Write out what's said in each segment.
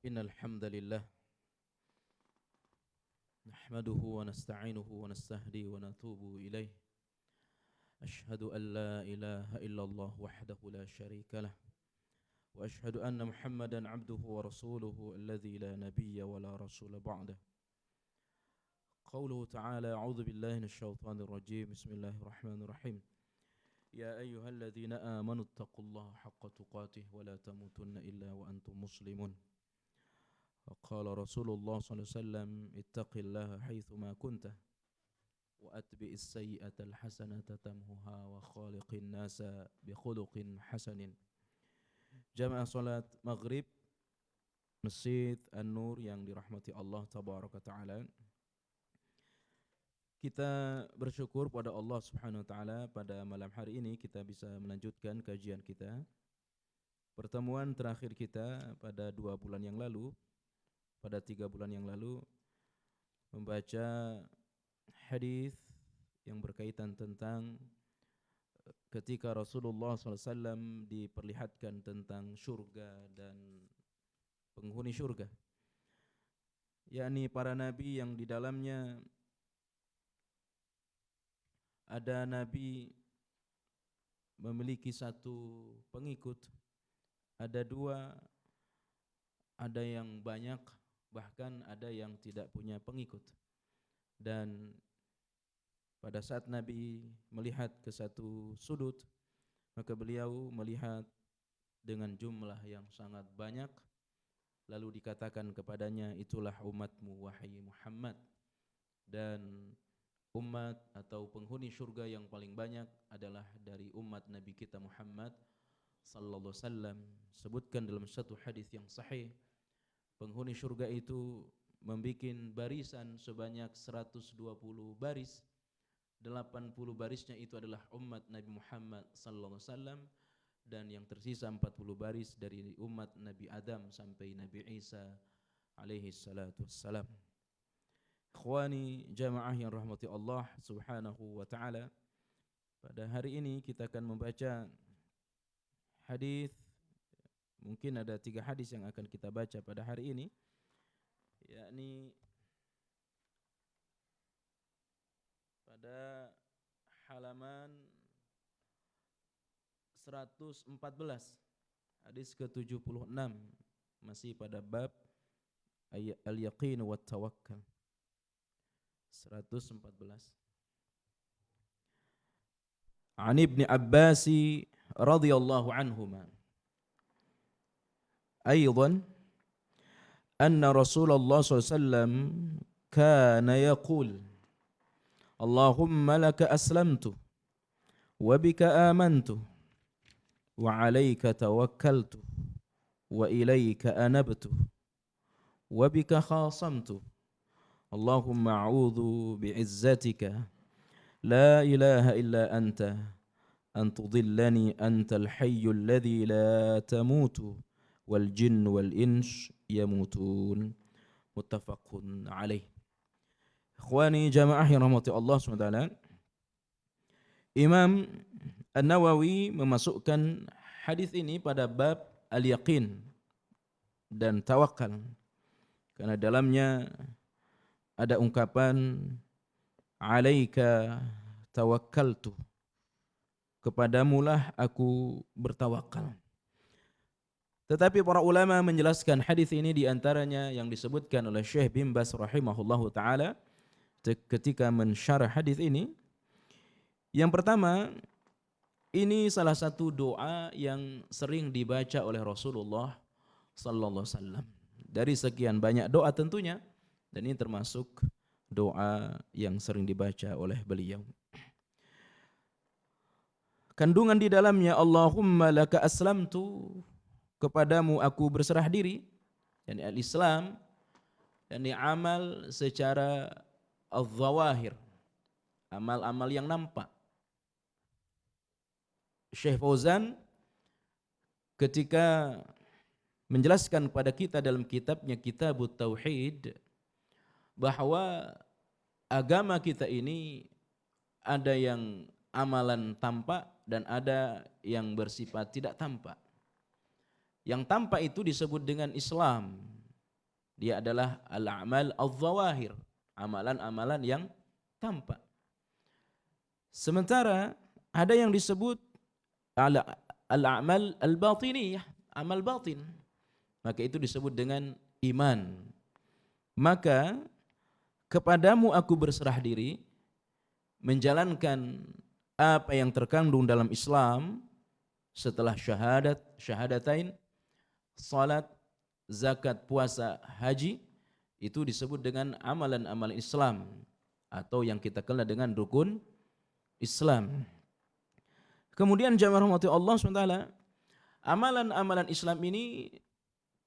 إن الحمد لله نحمده ونستعينه ونستهدي ونتوب إليه. أشهد أن لا إله إلا الله وحده لا شريك له، وأشهد أن محمدا عبده ورسوله الذي لا نبي ولا رسول بعده. قوله تعالى: أعوذ بالله من الشيطان الرجيم، بسم الله الرحمن الرحيم. يا أيها الذين آمنوا اتقوا الله حق تقاته ولا تموتن إلا وأنتم مسلمون. وقال رسول الله صلى الله عليه وسلم: اتق الله حيثما كنت وأتبع السيئة الحسنة تمحها وخالق الناس بخلق حسن. Jamaah salat maghrib Masjid An-Nur yang dirahmati Allah tabaraka taala. Kita bersyukur pada Allah Subhanahu wa taala pada malam hari ini kita bisa melanjutkan kajian kita. Pertemuan terakhir kita pada 2 bulan yang lalu, pada 3 bulan yang lalu, membaca hadis yang berkaitan tentang ketika Rasulullah SAW diperlihatkan tentang syurga dan penghuni syurga, yakni para nabi yang di dalamnya ada nabi memiliki 1 pengikut, ada 2, ada yang banyak, bahkan ada yang tidak punya pengikut. Dan pada saat Nabi melihat ke satu sudut, maka beliau melihat dengan jumlah yang sangat banyak, lalu dikatakan kepadanya, itulah umatmu wahai Muhammad, dan umat atau penghuni surga yang paling banyak adalah dari umat Nabi kita Muhammad sallallahu alaihi wasallam. Sebutkan dalam satu hadis yang sahih, penghuni surga itu membuat barisan sebanyak 120 baris. 80 barisnya itu adalah umat Nabi Muhammad sallallahu alaihi wasallam, dan yang tersisa 40 baris dari umat Nabi Adam sampai Nabi Isa alaihi salatu wassalam. Ikhwani jamaah yang rahmati Allah Subhanahu wa taala, pada hari ini kita akan membaca hadis. Mungkin ada 3 hadis yang akan kita baca pada hari ini, yakni pada halaman 114, hadis ke-76, masih pada bab al-yaqin wa tawakkal. 114. An Ibn Abbas radhiyallahu anhuma أيضا أن رسول الله صلى الله عليه وسلم كان يقول اللهم لك أسلمت وبك آمنت وعليك توكلت وإليك أنبت وبك خاصمت اللهم أعوذ بعزتك لا إله إلا أنت أن تضلني أنت الحي الذي لا تموت والجن والإنس يموتون متفق عليه. Ikhwani jamaah yang rahmati Allah SWT, Imam An-Nawawi memasukkan hadis ini pada bab al-yaqin dan tawakal, karena dalamnya ada ungkapan alaika tawakkaltu, kepadamulah aku bertawakal. Tetapi para ulama menjelaskan hadis ini, di antaranya yang disebutkan oleh Syekh bin Baz rahimahullahu taala ketika mensyarah hadis ini. Yang pertama, ini salah satu doa yang sering dibaca oleh Rasulullah sallallahu alaihi wasallam. Dari sekian banyak doa tentunya, dan ini termasuk doa yang sering dibaca oleh beliau. Kandungan di dalamnya Allahumma laka aslamtu, kepadamu aku berserah diri, yakni al-Islam, yakni amal secara al-zawahir, amal-amal yang nampak. Syekh Fauzan ketika menjelaskan kepada kita dalam kitabnya Kitabut Tauhid, bahwa agama kita ini ada yang amalan tampak dan ada yang bersifat tidak tampak. Yang tampak itu disebut dengan Islam, Dia adalah al-a'mal al-zawahir, amalan-amalan yang tampak. Sementara ada yang disebut al-a'mal al-batiniyah, amal batin. Maka itu disebut dengan iman. Maka kepadamu aku berserah diri, menjalankan apa yang terkandung dalam Islam setelah syahadatain, salat, zakat, puasa, haji, itu disebut dengan amalan-amalan Islam atau yang kita kenal dengan rukun Islam. Kemudian jamaah rahmati Allah SWT, amalan-amalan Islam ini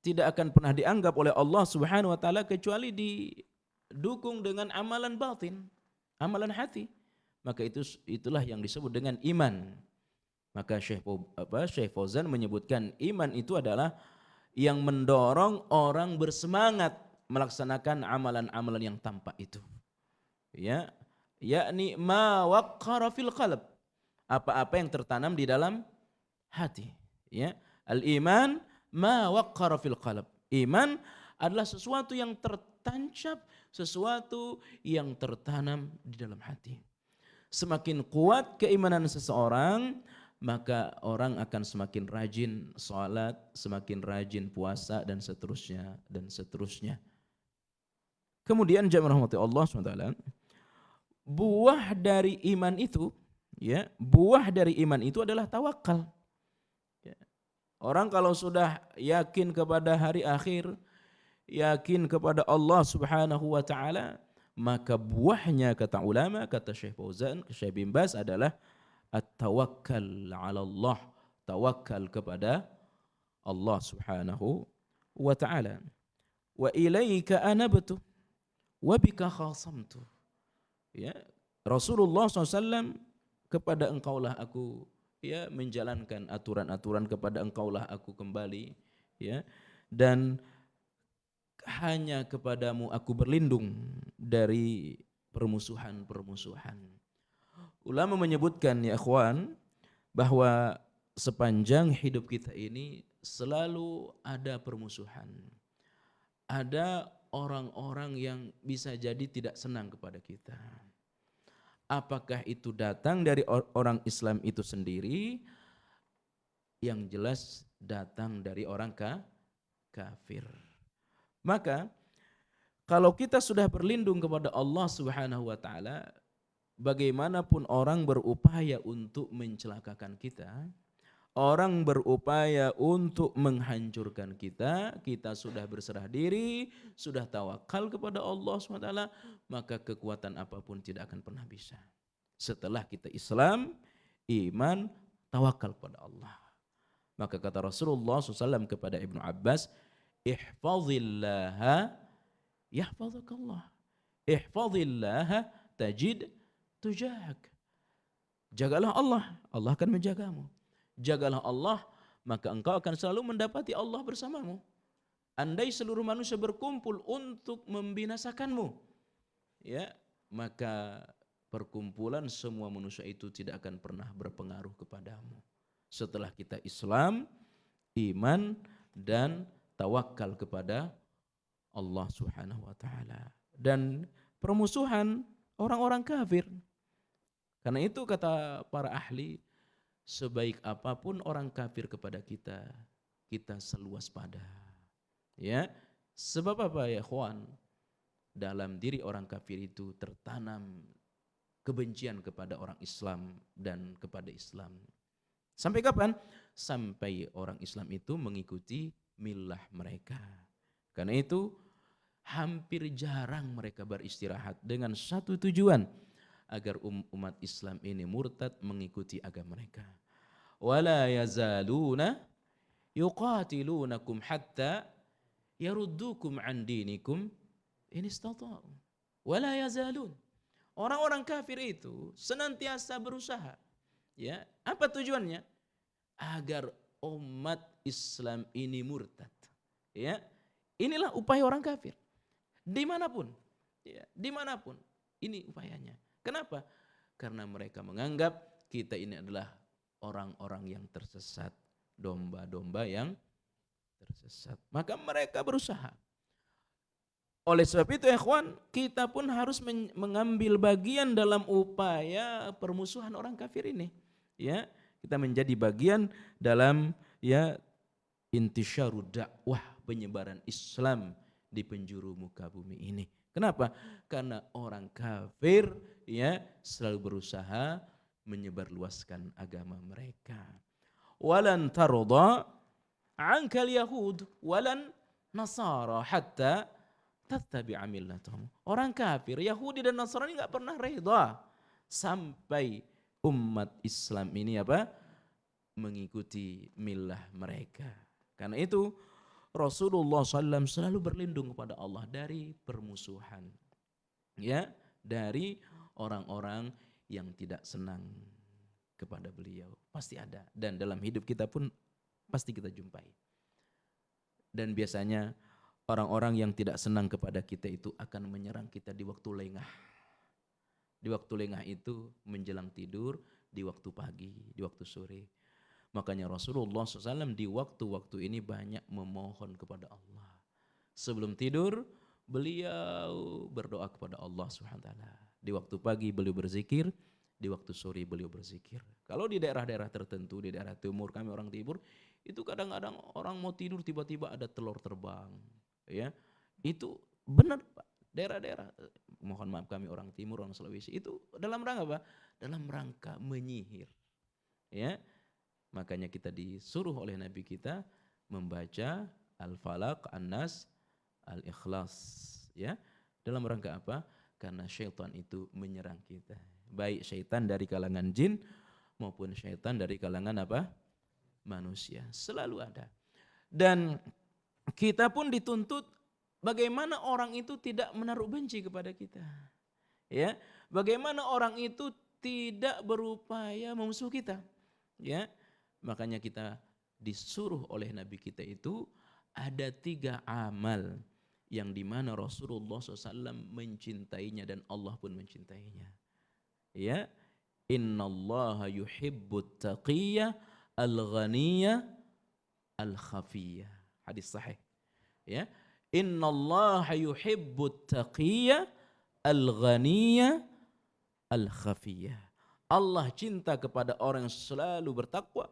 tidak akan pernah dianggap oleh Allah Subhanahu wa taala kecuali didukung dengan amalan batin, amalan hati. Maka itulah yang disebut dengan iman. Maka Syekh Fauzan menyebutkan iman itu adalah yang mendorong orang bersemangat melaksanakan amalan-amalan yang tampak itu. Ya, yakni ma waqqara fil qalb. Apa-apa yang tertanam di dalam hati. Ya, al-iman ma waqqara fil qalb. Iman adalah sesuatu yang tertancap, sesuatu yang tertanam di dalam hati. Semakin kuat keimanan seseorang, maka orang akan semakin rajin salat, semakin rajin puasa, dan seterusnya, dan seterusnya. Kemudian jamaah rahmati Allah SWT, buah dari iman itu, ya, buah dari iman itu adalah tawakal. Ya. Orang kalau sudah yakin kepada hari akhir, yakin kepada Allah Subhanahu wa taala, maka buahnya, kata ulama, kata Syekh Fauzan, Syekh bin Baz, adalah at-tawakkal 'ala Allah, tawakal kepada Allah Subhanahu wa taala. Wa ilaika anabtu wa bika khasamtu. Ya, Rasulullah SAW, kepada engkaulah aku, ya, menjalankan aturan-aturan, kepada engkaulah aku kembali, ya, dan hanya kepadamu aku berlindung dari permusuhan-permusuhan. Ulama menyebutkan, ya ikhwan, bahwa sepanjang hidup kita ini selalu ada permusuhan. Ada orang-orang yang bisa jadi tidak senang kepada kita. Apakah itu datang dari orang Islam itu sendiri? Yang jelas datang dari orang kafir. Maka kalau kita sudah berlindung kepada Allah Subhanahu wa taala, bagaimanapun orang berupaya untuk mencelakakan kita, orang berupaya untuk menghancurkan kita, kita sudah berserah diri, sudah tawakal kepada Allah SWT, maka kekuatan apapun tidak akan pernah bisa. Setelah kita Islam, iman, tawakal kepada Allah. Maka kata Rasulullah SAW kepada Ibnu Abbas, ihfazillaha yahfazukallah, ihfazillaha tajid tujahak. Jagalah Allah, Allah akan menjagamu. Jagalah Allah, maka engkau akan selalu mendapati Allah bersamamu. Andai seluruh manusia berkumpul untuk membinasakanmu, ya, maka perkumpulan semua manusia itu tidak akan pernah berpengaruh kepadamu. Setelah kita Islam, iman, dan tawakal kepada Allah Subhanahu wa taala, dan permusuhan orang-orang kafir. Karena itu kata para ahli, sebaik apapun orang kafir kepada kita, kita selalu waspada. Ya, sebab apa ya ikhwan? Dalam diri orang kafir itu tertanam kebencian kepada orang Islam dan kepada Islam. Sampai kapan? Sampai orang Islam itu mengikuti milah mereka. Karena itu hampir jarang mereka beristirahat dengan satu tujuan, agar umat Islam ini murtad mengikuti agama mereka. Wala yazaluna yuqatilunakum hatta yaruddukum an dinikum in istata'u. Wala yazalun. Orang-orang kafir itu senantiasa berusaha. Ya, apa tujuannya? Agar umat Islam ini murtad. Ya, inilah upaya orang kafir. Dimanapun, ya, dimanapun, ini upayanya. Kenapa? Karena mereka menganggap kita ini adalah orang-orang yang tersesat, domba-domba yang tersesat. Maka mereka berusaha. Oleh sebab itu ikhwan, kita pun harus mengambil bagian dalam upaya permusuhan orang kafir ini. Ya, kita menjadi bagian dalam ya intisyarud dakwah, penyebaran Islam di penjuru muka bumi ini. Kenapa? Karena orang kafir ya selalu berusaha menyebarluaskan agama mereka. Walan tarda ankal yahud walan nasara hatta tattabi'a millatahum. Orang kafir, Yahudi dan Nasrani enggak pernah reda sampai umat Islam ini apa? Mengikuti millah mereka. Karena itu Rasulullah SAW selalu berlindung kepada Allah dari permusuhan. Ya, dari orang-orang yang tidak senang kepada beliau. Pasti ada. Dan dalam hidup kita pun pasti kita jumpai. Dan biasanya orang-orang yang tidak senang kepada kita itu akan menyerang kita di waktu lengah. Di waktu lengah itu menjelang tidur, di waktu pagi, di waktu sore. Makanya Rasulullah SAW di waktu-waktu ini banyak memohon kepada Allah. Sebelum tidur, beliau berdoa kepada Allah SWT. Di waktu pagi beliau berzikir, di waktu sore beliau berzikir. Kalau di daerah-daerah tertentu, di daerah timur, kami orang timur, itu kadang-kadang orang mau tidur tiba-tiba ada telur terbang. Ya, itu benar Pak. Daerah-daerah, mohon maaf kami orang timur, orang Sulawesi, itu dalam rangka apa? Dalam rangka menyihir. Ya, makanya kita disuruh oleh Nabi kita membaca Al-Falaq, An-Nas, Al-Ikhlas. Ya, dalam rangka apa? Karena syaitan itu menyerang kita. Baik syaitan dari kalangan jin maupun syaitan dari kalangan apa? Manusia. Selalu ada. Dan kita pun dituntut bagaimana orang itu tidak menaruh benci kepada kita. Ya, bagaimana orang itu tidak berupaya memusuh kita. Ya, makanya kita disuruh oleh Nabi kita itu ada 3 amal yang dimana Rasulullah SAW mencintainya dan Allah pun mencintainya. Ya, innallaha yuhibbut taqiyya al-ghaniyya al-khafiyya. Hadis sahih. Ya, innallaha yuhibbut taqiyya al-ghaniyya al-khafiyya. Allah cinta kepada orang yang selalu bertakwa.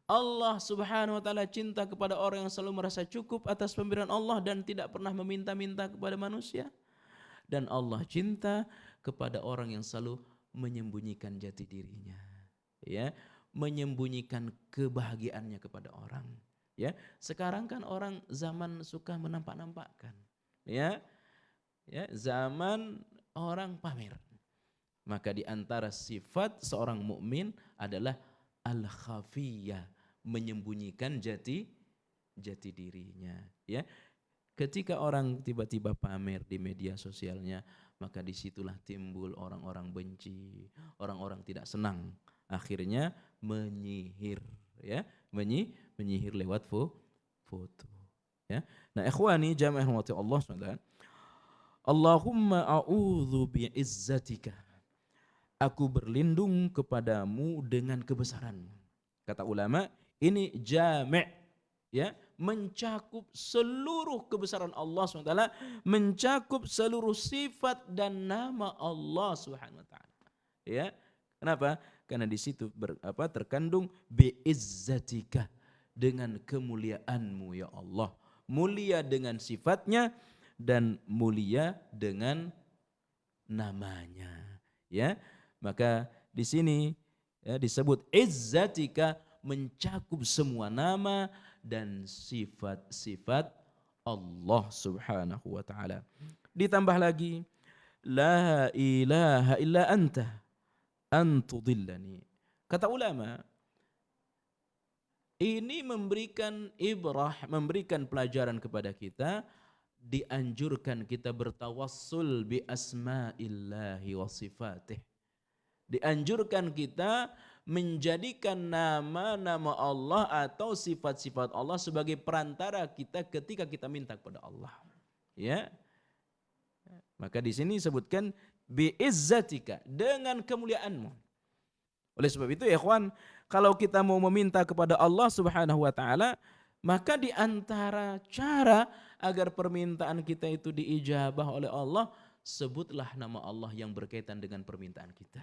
Allah Subhanahu wa taala cinta kepada orang yang selalu merasa cukup atas pemberian Allah dan tidak pernah meminta-minta kepada manusia. Dan Allah cinta kepada orang yang selalu menyembunyikan jati dirinya. Ya, menyembunyikan kebahagiaannya kepada orang. Ya, sekarang kan orang zaman suka menampak-nampakkan. Ya, zaman orang pamer. Maka di antara sifat seorang mukmin adalah al-khafiyah, menyembunyikan jati dirinya. Ya, ketika orang tiba-tiba pamer di media sosialnya, maka disitulah timbul orang-orang benci, orang-orang tidak senang. Akhirnya menyihir, ya, menyihir lewat foto. Ya, nah ikhwani jamaah rahmati Allah SWT. Allahumma a'udzu bi'izzatika. Aku berlindung kepadamu dengan kebesaranmu. Kata ulama, ini jami', ya, mencakup seluruh kebesaran Allah SWT, mencakup seluruh sifat dan nama Allah SWT. Ya, kenapa? Karena di situ terkandung bi'izzatika, dengan kemuliaanmu ya Allah. Mulia dengan sifatnya dan mulia dengan namanya. Ya, maka di sini ya, disebut izzatika, mencakup semua nama dan sifat-sifat Allah Subhanahu wa taala. Ditambah lagi la ilaha illa anta antudillani. Kata ulama, ini memberikan ibrah, memberikan pelajaran kepada kita, dianjurkan kita bertawassul bi asma'illahi wa sifatih. Dianjurkan kita menjadikan nama-nama Allah atau sifat-sifat Allah sebagai perantara kita ketika kita minta kepada Allah. Ya. Maka di sini disebutkan biizzatika, dengan kemuliaanmu. Oleh sebab itu ya ikhwan, kalau kita mau meminta kepada Allah Subhanahu wa taala, maka di antara cara agar permintaan kita itu diijabah oleh Allah, sebutlah nama Allah yang berkaitan dengan permintaan kita.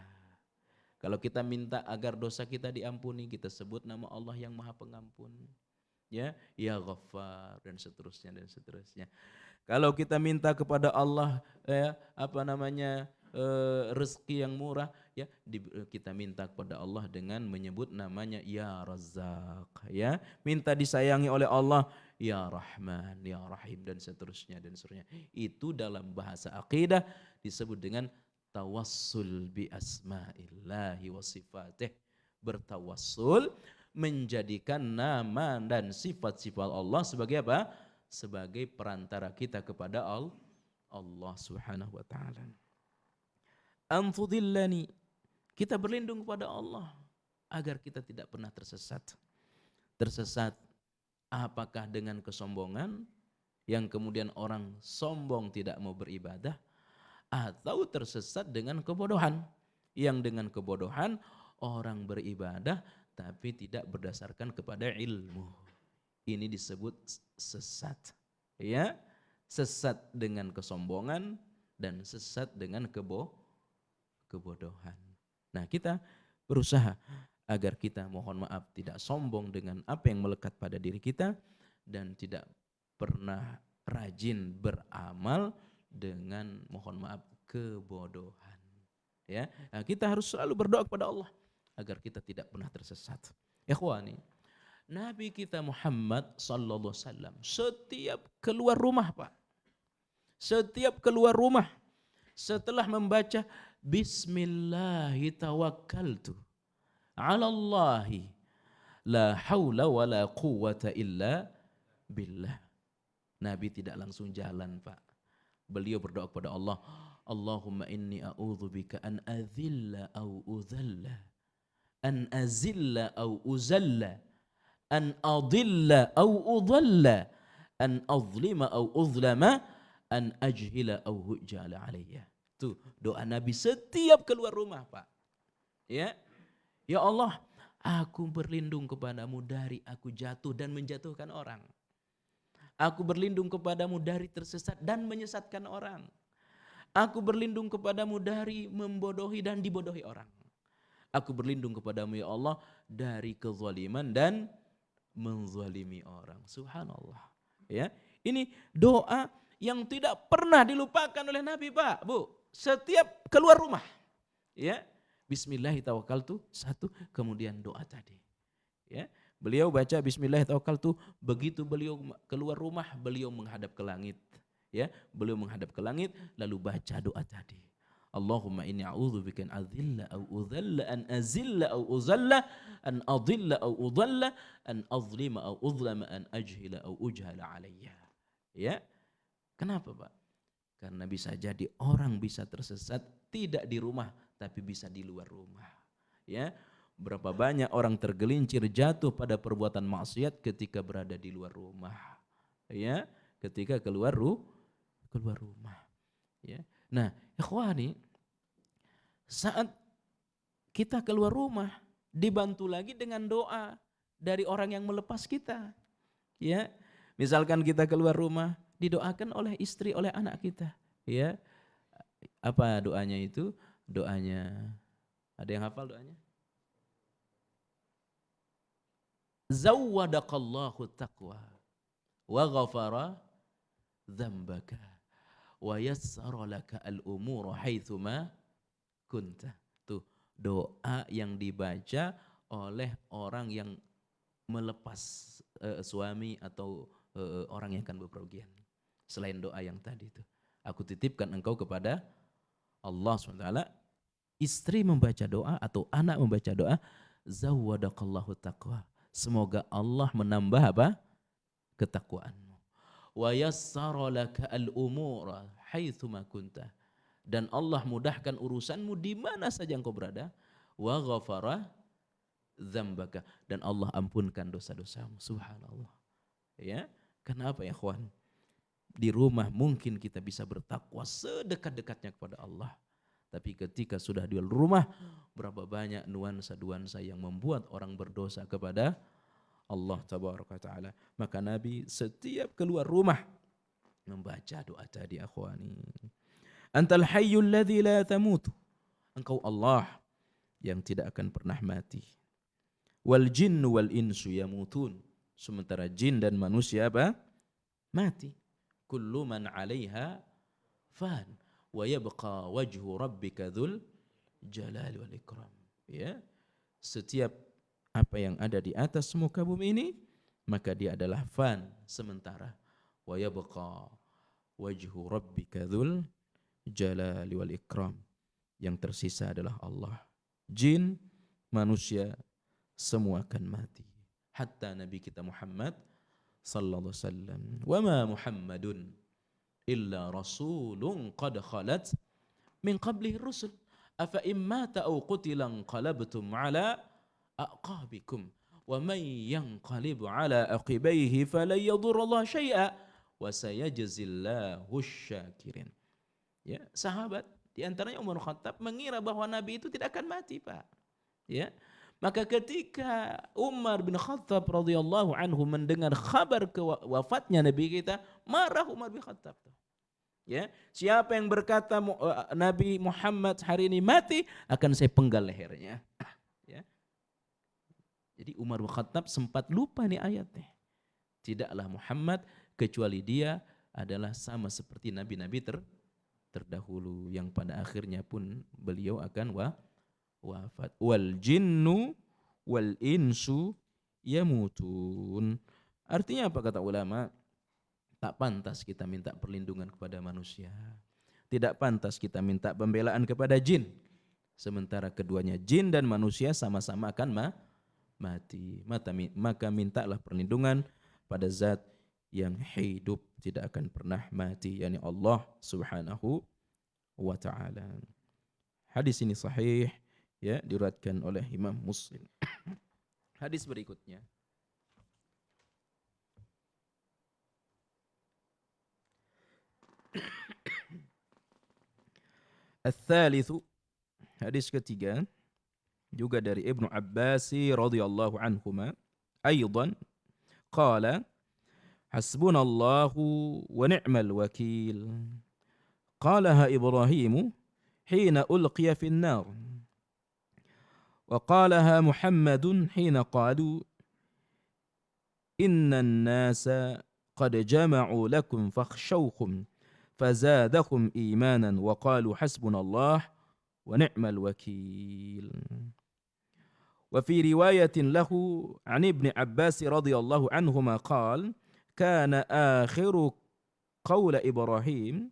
Kalau kita minta agar dosa kita diampuni, kita sebut nama Allah yang Maha Pengampun. Ya Ghaffar dan seterusnya dan seterusnya. Kalau kita minta kepada Allah rezeki yang murah, kita minta kepada Allah dengan menyebut namanya ya Razzaq, minta disayangi oleh Allah ya Rahman, ya Rahim dan seterusnya dan seterusnya. Itu dalam bahasa akidah disebut dengan tawassul bi asma'illahi wa sifatih. Bertawassul menjadikan nama dan sifat-sifat Allah sebagai apa? Sebagai perantara kita kepada Allah Subhanahu wa taala. Anfudillani, kita berlindung kepada Allah agar kita tidak pernah tersesat. Tersesat apakah dengan kesombongan yang kemudian orang sombong tidak mau beribadah, atau tersesat dengan kebodohan yang dengan kebodohan orang beribadah tapi tidak berdasarkan kepada ilmu. Ini disebut sesat. Sesat dengan kesombongan dan sesat dengan kebodohan. Nah, kita berusaha agar kita, mohon maaf, tidak sombong dengan apa yang melekat pada diri kita dan tidak pernah rajin beramal dengan, mohon maaf, kebodohan. Nah, kita harus selalu berdoa kepada Allah agar kita tidak pernah tersesat. Ikhwani, Nabi kita Muhammad sallallahu alaihi wasallam setiap keluar rumah, Pak. Setiap keluar rumah setelah membaca Bismillahi tawakkaltu 'ala Allahi la haula wala quwwata illa billah. Nabi tidak langsung jalan, Pak. Beliau berdoa kepada Allah, Allahumma inni a'udzubika an azilla au uzalla, an azilla au uzalla, an adilla au udalla, an azlima au uzlama, an ajhila au hujjala alayya. Itu doa Nabi setiap keluar rumah, Pak. Ya Allah, aku berlindung kepadamu dari aku jatuh dan menjatuhkan orang. Aku berlindung kepadamu dari tersesat dan menyesatkan orang. Aku berlindung kepadamu dari membodohi dan dibodohi orang. Aku berlindung kepadamu ya Allah dari kezaliman dan menzalimi orang. Subhanallah. Ini doa yang tidak pernah dilupakan oleh Nabi, Pak, Bu. Setiap keluar rumah. Bismillahirrahmanirrahim, satu, kemudian doa tadi. Beliau baca Bismillahirrahmanirrahim, begitu beliau keluar rumah, beliau menghadap ke langit. Beliau menghadap ke langit lalu baca doa tadi. Allahumma inni a'udzubika an azilla au udhalla, an azilla au uzalla, an adilla au udalla, an azlima au uzlama, an ajhila au ujhala alayya. Kenapa, Pak? Karena bisa jadi orang bisa tersesat tidak di rumah tapi bisa di luar rumah. Berapa banyak orang tergelincir jatuh pada perbuatan maksiat ketika berada di luar rumah. Ketika keluar rumah. Nah, ikhwani, saat kita keluar rumah dibantu lagi dengan doa dari orang yang melepas kita. Misalkan kita keluar rumah didoakan oleh istri, oleh anak kita. Apa doanya itu? Doanya, ada yang hafal doanya? Zawwadaqallahu taqwa wa ghafara dzambaka wa yassara laka al-umura haitsuma kunta. Tuh doa yang dibaca oleh orang yang melepas suami atau orang yang akan bepergian. Selain doa yang tadi itu, aku titipkan engkau kepada Allah SWT. Istri membaca doa atau anak membaca doa, zawwadaqallahu taqwa. Semoga Allah menambah apa? Ketakwaanmu. Wa yassara laka al-umura haitsuma kunta. Dan Allah mudahkan urusanmu di mana saja engkau berada. Wa ghafara dzambaka. Dan Allah ampunkan dosa-dosamu. Subhanallah. Kenapa ya, kawan? Di rumah mungkin kita bisa bertakwa sedekat-dekatnya kepada Allah. Tapi ketika sudah di rumah, berapa banyak nuansa-nuansa yang membuat orang berdosa kepada Allah Tabaraka Ta'ala. Maka Nabi setiap keluar rumah membaca doa tadi akhwani. Antal hayyul ladzi la tamut. Engkau Allah yang tidak akan pernah mati. Wal jinnu wal insu yamutun. Sementara jin dan manusia apa? Mati. Kullu man 'alaiha fan wa yabqa wajhu rabbika dzul jalali wal ikram. Ya. Setiap apa yang ada di atas muka bumi ini maka dia adalah fan sementara. Wa yabqa wajhu rabbika dzul jalali wal ikram. Yang tersisa adalah Allah. Jin, manusia semua akan mati. Hatta Nabi kita Muhammad sallallahu alaihi wasallam. Wa ma Muhammadun illa rasulun qad khalat min qablihi rusul. Afa immata aw qutila qalabtum ala aqabikum. Wa man yanqalib ala aqibaihi falan yadurra syai'a wa sayajzillahu asy-syakirin. Ya, sahabat di antaranya Umar Khattab mengira bahwa Nabi itu tidak akan mati, Pak. Ya. Maka ketika Umar bin Khattab radhiyallahu anhu mendengar kabar wafatnya Nabi kita, marah Umar bin Khattab. Ya, siapa yang berkata Nabi Muhammad hari ini mati, akan saya penggal lehernya. Ya. Jadi Umar bin Khattab sempat lupa nih ayatnya. Tidaklah Muhammad kecuali dia adalah sama seperti nabi-nabi terdahulu yang pada akhirnya pun beliau akan wafat. Wal jinnu wal insu yamutun. Artinya apa kata ulama? Tak pantas kita minta perlindungan kepada manusia. Tidak pantas kita minta pembelaan kepada jin. Sementara keduanya jin dan manusia sama-sama akan mati. Maka mintalah perlindungan pada zat yang hidup tidak akan pernah mati, yakni Allah Subhanahu wa taala. Hadis ini sahih, ya, diriwayatkan oleh Imam Muslim. Hadis berikutnya. Ats-tsalitsu, hadis ketiga juga dari Ibnu Abbas radhiyallahu anhuma, aidan qala hasbunallahu wa ni'mal wakil. Qalaha Ibrahim hina ulqiya fin nar. Wa qalaha Muhammadun hina qalu innan nasa qad jama'u lakum fakhshawhum fazadahum imanan wa qalu hasbunallah wa ni'mal wakil. Wa fi riwayatin lahu an Ibn Abbas radhiyallahu anhuma qala kana akhiru qawla Ibrahim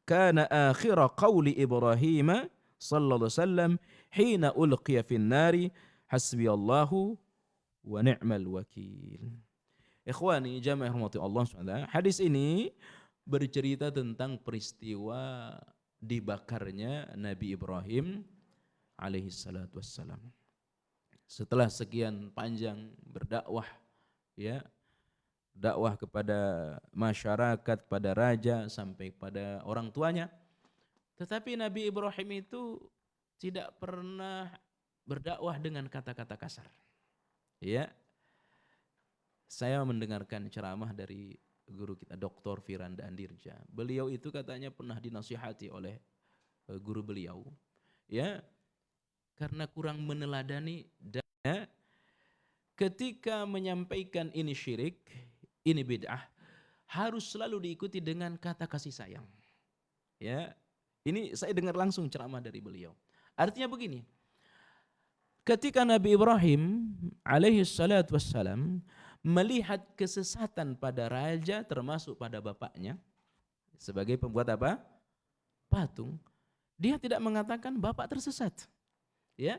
kana akhira qawli Ibrahim sallallahu alaihi wasallam hina ulqiya fin nari hasbiyallahu wa ni'mal wakil. Ikhwani jamaah rahmati Allah SWT, hadis ini bercerita tentang peristiwa dibakarnya Nabi Ibrahim alaihi salatu wassalam. Setelah sekian panjang berdakwah, ya, dakwah kepada masyarakat, pada raja sampai pada orang tuanya, tetapi Nabi Ibrahim itu tidak pernah berdakwah dengan kata-kata kasar. Ya, saya mendengarkan ceramah dari guru kita Dr. Firanda Andirja. Beliau itu katanya pernah dinasihati oleh guru beliau, ya, karena kurang meneladani dan ketika menyampaikan ini syirik, ini bid'ah, harus selalu diikuti dengan kata kasih sayang. Ya, ini saya dengar langsung ceramah dari beliau. Artinya begini, ketika Nabi Ibrahim alaihi salatu wassalam melihat kesesatan pada raja termasuk pada bapaknya sebagai pembuat apa? Patung. Dia tidak mengatakan bapak tersesat. Ya,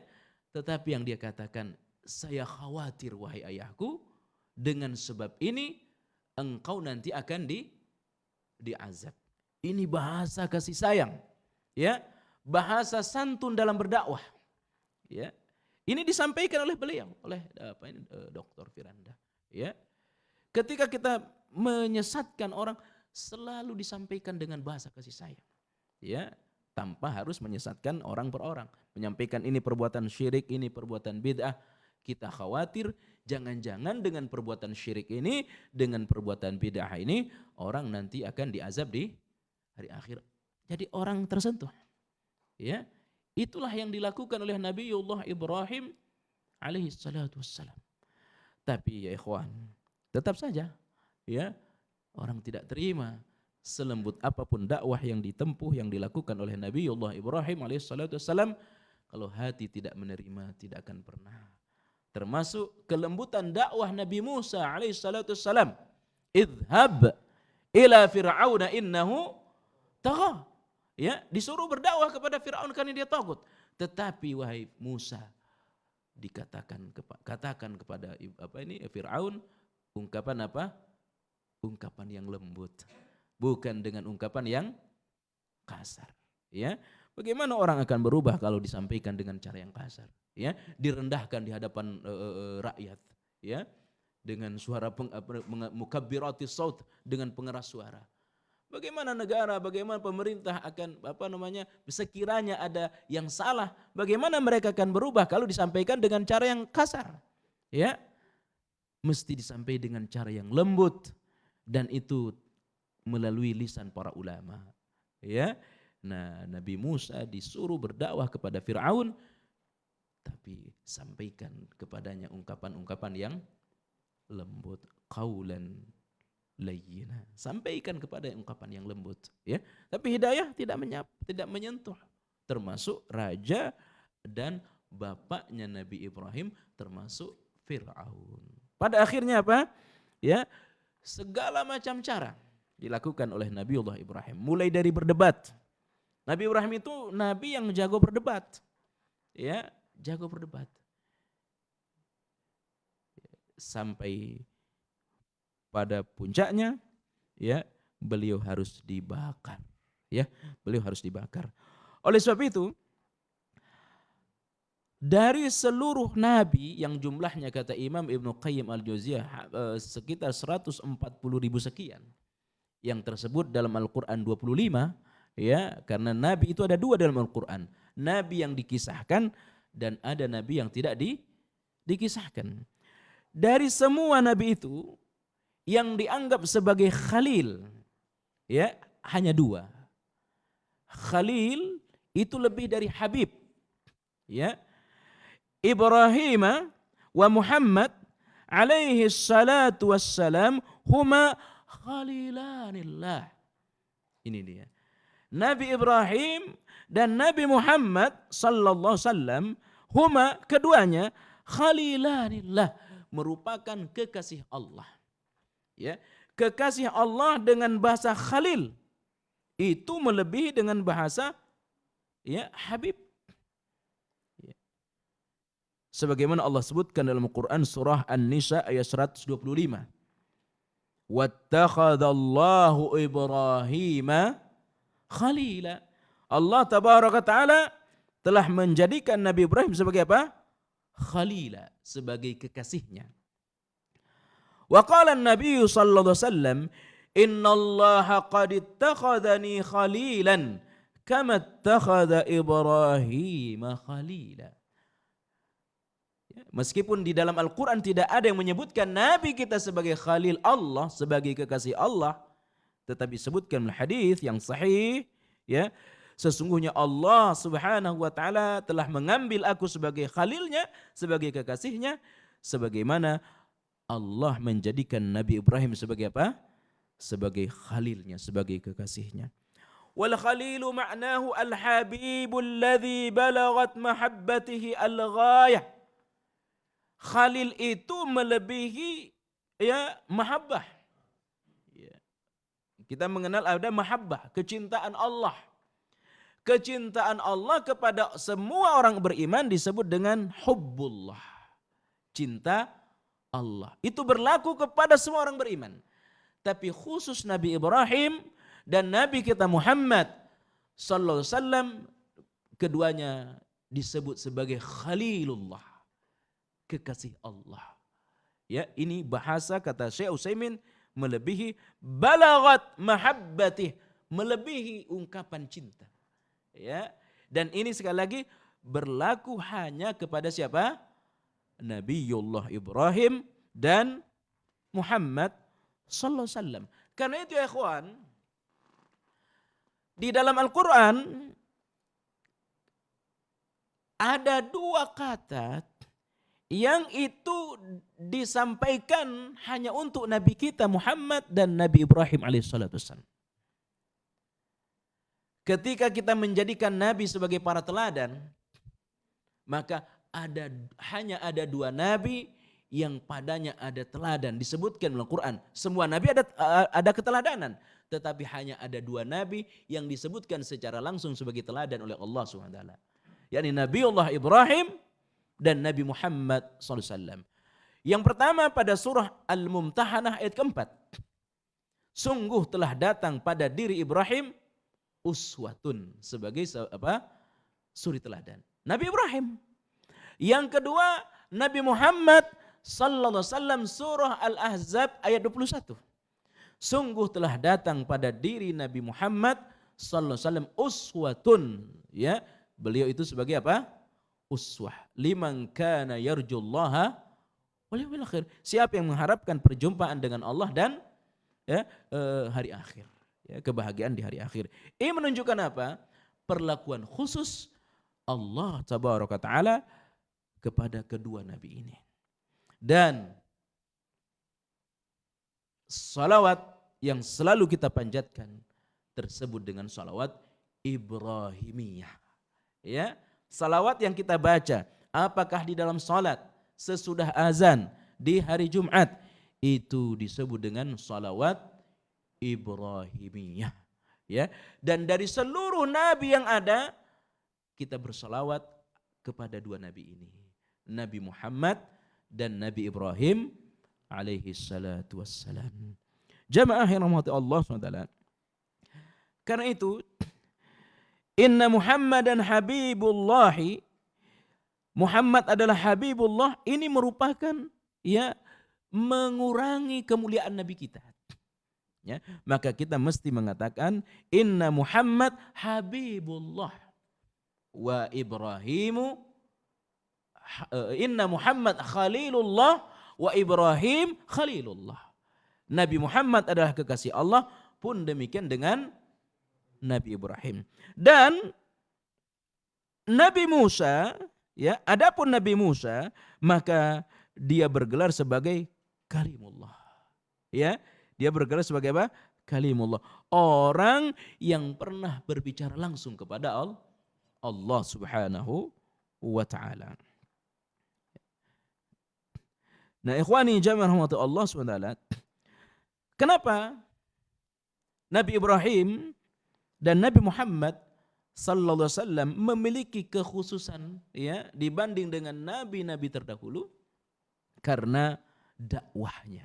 tetapi yang dia katakan, saya khawatir wahai ayahku, dengan sebab ini engkau nanti akan diazab. Ini bahasa kasih sayang. Ya, bahasa santun dalam berdakwah. Ya. Ini disampaikan oleh beliau, oleh Dr. Firanda. Ya, ketika kita menyesatkan orang selalu disampaikan dengan bahasa kasih sayang, ya, tanpa harus menyesatkan orang per orang, menyampaikan ini perbuatan syirik, ini perbuatan bid'ah, Kita khawatir jangan-jangan dengan perbuatan syirik ini, dengan perbuatan bid'ah ini, orang nanti akan diazab di hari akhir. Jadi orang tersentuh. Ya, itulah yang dilakukan oleh Nabiullah Ibrahim alaihi salatu wassalam. Tapi ya ikhwan, tetap saja ya orang tidak terima selembut apapun dakwah yang ditempuh, yang dilakukan oleh Nabiullah Ibrahim alaihi salatu wassalam, kalau hati tidak menerima tidak akan pernah. Termasuk kelembutan dakwah Nabi Musa alaihi salatu wassalam, idhab ila fir'auna innahu tagha. Ya, disuruh berdakwah kepada Firaun karena dia takut. Tetapi wahai Musa, katakan kepada Firaun ungkapan apa? Ungkapan yang lembut, bukan dengan ungkapan yang kasar. Ya, bagaimana orang akan berubah kalau disampaikan dengan cara yang kasar? Ya, direndahkan di hadapan rakyat. Ya, dengan suara mukabbiratis saut, dengan pengeras suara. Bagaimana negara, bagaimana pemerintah akan sekiranya ada yang salah, bagaimana mereka akan berubah kalau disampaikan dengan cara yang kasar? Ya, mesti disampaikan dengan cara yang lembut, dan itu melalui lisan para ulama. Ya, nah Nabi Musa disuruh berdakwah kepada Firaun, tapi sampaikan kepadanya ungkapan-ungkapan yang lembut, qaulan layyina, sampaikan kepada ungkapan yang lembut, ya. Tapi hidayah tidak menyentuh, termasuk raja dan bapaknya Nabi Ibrahim, termasuk Fir'aun. Pada akhirnya apa? Ya, segala macam cara dilakukan oleh Nabiullah Ibrahim, mulai dari berdebat. Nabi Ibrahim itu nabi yang jago berdebat, ya, jago berdebat, sampai pada puncaknya, ya, beliau harus dibakar. Ya, beliau harus dibakar. Oleh sebab itu, dari seluruh nabi yang jumlahnya kata Imam Ibnu Qayyim al-Jauziyah sekitar 140.000 sekian, yang tersebut dalam Al-Quran 25, ya, karena nabi itu ada dua dalam Al-Quran, nabi yang dikisahkan dan ada nabi yang tidak dikisahkan. Dari semua nabi itu, yang dianggap sebagai khalil, ya, hanya dua. Khalil itu lebih dari habib, ya. Ibrahim wa Muhammad alaihi salatu wassalam huma khalilanillah. Ini dia. Nabi Ibrahim dan Nabi Muhammad sallallahu alaihi wasallam huma, keduanya, khalilanillah, merupakan kekasih Allah. Ya, kekasih Allah dengan bahasa khalil itu melebihi dengan bahasa, ya, habib. Ya. Sebagaimana Allah sebutkan dalam Al-Quran surah An-Nisa ayat 125. Wattakhadallahu Ibrahima khalila. Allah tabaraka ta'ala telah menjadikan Nabi Ibrahim sebagai apa? Khalila, sebagai kekasihnya. Wa qala an-nabiy sallallahu alaihi wasallam, innallaha qad ittakhadhani khalilan kama ittakhadha Ibrahim khalila. Ya, meskipun di dalam Al-Quran tidak ada yang menyebutkan Nabi kita sebagai khalil Allah, sebagai kekasih Allah, tetapi sebutkan hadis yang sahih, ya, sesungguhnya Allah Subhanahu wa taala telah mengambil aku sebagai khalilnya, sebagai kekasihnya, sebagaimana Allah menjadikan Nabi Ibrahim sebagai apa? Sebagai khalilnya, sebagai kekasihnya. Wal khalilu ma'nahu al-habibul ladzi balagat mahabbatihi al-ghayah. Khalil itu melebihi, ya, mahabbah. Ya. Kita mengenal ada mahabbah, kecintaan Allah. Kecintaan Allah kepada semua orang beriman disebut dengan hubbullah, cinta Allah. Itu berlaku kepada semua orang beriman. Tapi khusus Nabi Ibrahim dan Nabi kita Muhammad sallallahu alaihi wasallam, keduanya disebut sebagai khalilullah, kekasih Allah. Ya, ini bahasa kata Syekh Utsaimin melebihi balagat mahabbatih, melebihi ungkapan cinta. Ya, dan ini sekali lagi berlaku hanya kepada siapa? Nabiullah Ibrahim dan Muhammad sallallahu alaihi wasallam. Karena itu ya ikhwan, di dalam Al-Quran ada dua kata yang itu disampaikan hanya untuk Nabi kita Muhammad dan Nabi Ibrahim alaihissalam. Ketika kita menjadikan Nabi sebagai para teladan, maka hanya ada dua Nabi yang padanya ada teladan. Disebutkan dalam Al-Quran, semua Nabi ada keteladanan. Tetapi hanya ada dua Nabi yang disebutkan secara langsung sebagai teladan oleh Allah SWT. Yakni Nabiullah Ibrahim dan Nabi Muhammad SAW. Yang pertama pada surah Al-Mumtahanah ayat keempat. Sungguh telah datang pada diri Ibrahim uswatun, sebagai suri teladan. Nabi Ibrahim. Yang kedua Nabi Muhammad sallallahu alaihi wasallam, surah Al-Ahzab ayat 21. Sungguh telah datang pada diri Nabi Muhammad sallallahu alaihi wasallam uswatun, ya. Beliau itu sebagai apa? Uswah. Liman kana yarjullaha wal yawmil akhir. Siapa yang mengharapkan perjumpaan dengan Allah dan hari akhir. Ya, kebahagiaan di hari akhir. Ini menunjukkan apa? Perlakuan khusus Allah tabaraka taala kepada kedua nabi ini. Dan salawat yang selalu kita panjatkan tersebut dengan salawat Ibrahimiyah. Ya, salawat yang kita baca apakah di dalam salat, sesudah azan, di hari Jumat, itu disebut dengan salawat Ibrahimiyah. Ya, dan dari seluruh nabi yang ada, kita bersalawat kepada dua nabi ini, Nabi Muhammad dan Nabi Ibrahim alaihi salatu wassalam. Jamaah yang rahmati Allah SWT. Karena itu, inna Muhammadan habibullahi, Muhammad adalah habibullah, ini merupakan ya mengurangi kemuliaan nabi kita. Ya, maka kita mesti mengatakan inna Muhammad habibullah wa Ibrahimu, inna Muhammad khalilullah wa Ibrahim khalilullah. Nabi Muhammad adalah kekasih Allah, pun demikian dengan Nabi Ibrahim. Dan Nabi Musa, ya, adapun Nabi Musa, maka dia bergelar sebagai kalimullah. Ya, dia bergelar sebagai apa? Kalimullah. Orang yang pernah berbicara langsung kepada Allah Subhanahu wa taala. Nah, ikhwani jamaah rahmati Allah SWT. Kenapa Nabi Ibrahim dan Nabi Muhammad sallallahu alaihi wasallam memiliki kekhususan ya dibanding dengan nabi-nabi terdahulu? Karena dakwahnya.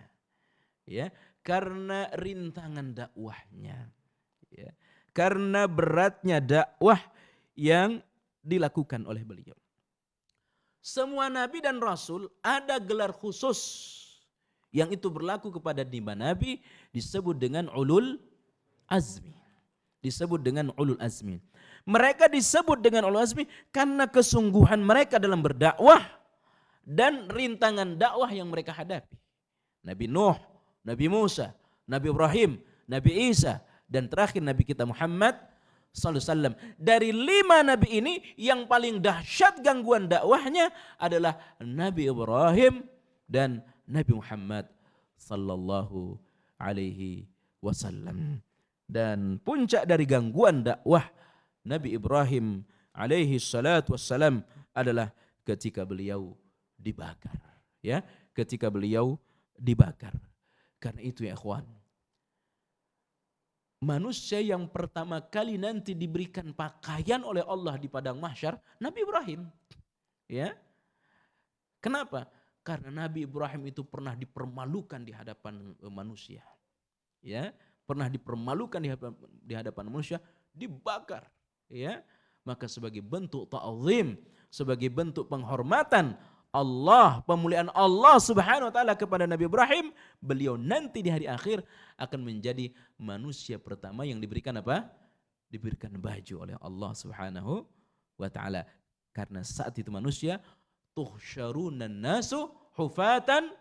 Ya, karena rintangan dakwahnya. Ya, karena beratnya dakwah yang dilakukan oleh beliau. Semua nabi dan rasul ada gelar khusus yang itu berlaku kepada lima nabi, disebut dengan ulul azmi. Disebut dengan ulul azmi. Mereka disebut dengan ulul azmi karena kesungguhan mereka dalam berdakwah dan rintangan dakwah yang mereka hadapi. Nabi Nuh, Nabi Musa, Nabi Ibrahim, Nabi Isa, dan terakhir Nabi kita Muhammad sallallahu alaihi wasallam. Dari lima nabi ini yang paling dahsyat gangguan dakwahnya adalah Nabi Ibrahim dan Nabi Muhammad sallallahu alaihi wasallam. Dan puncak dari gangguan dakwah Nabi Ibrahim alaihi salatu wassalam adalah ketika beliau dibakar. Ya, ketika beliau dibakar. Karena itu ya ikhwan, manusia yang pertama kali nanti diberikan pakaian oleh Allah di padang mahsyar, Nabi Ibrahim. Ya. Kenapa? Karena Nabi Ibrahim itu pernah dipermalukan di hadapan manusia. Ya, pernah dipermalukan di hadapan manusia, dibakar. Ya. Maka sebagai bentuk ta'zim, sebagai bentuk penghormatan Allah, pemuliaan Allah Subhanahu wa taala kepada Nabi Ibrahim, beliau nanti di hari akhir akan menjadi manusia pertama yang diberikan apa? Diberikan baju oleh Allah Subhanahu wa taala. Karena saat itu manusia tuhsyarunan nasu hufatan